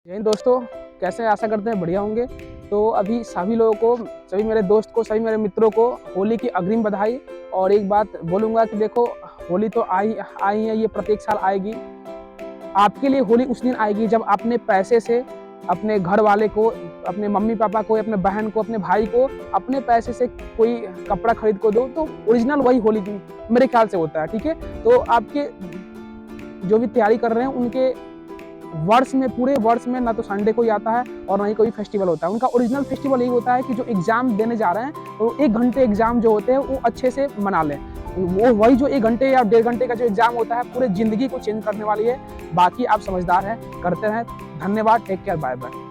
जय हिंद दोस्तों, कैसे हैं? आशा करते हैं बढ़िया होंगे। तो अभी सभी लोगों को, सभी मेरे दोस्त को, सभी मेरे मित्रों को होली की अग्रिम बधाई। और एक बात बोलूँगा कि देखो, होली तो आई आई है, ये प्रत्येक साल आएगी। आपके लिए होली उस दिन आएगी जब अपने पैसे से अपने घर वाले को, अपने मम्मी पापा को, अपने बहन को, अपने भाई को अपने पैसे से कोई कपड़ा खरीद को दो। तो ओरिजिनल वही होली मेरे ख्याल से होता है। ठीक है, तो आपके जो भी तैयारी कर रहे हैं उनके वर्ष में, पूरे वर्ष में ना तो संडे कोई आता है और ना ही कोई फेस्टिवल होता है। उनका ओरिजिनल फेस्टिवल यही होता है कि जो एग्जाम देने जा रहे हैं तो 1 घंटे एग्जाम जो होते हैं वो अच्छे से मना लें। वो वही जो 1 घंटे या 1.5 घंटे का जो एग्जाम होता है पूरे जिंदगी को चेंज करने वाली है। बाकी आप समझदार हैं, करते हैं। धन्यवाद, टेक केयर, बाय बाय।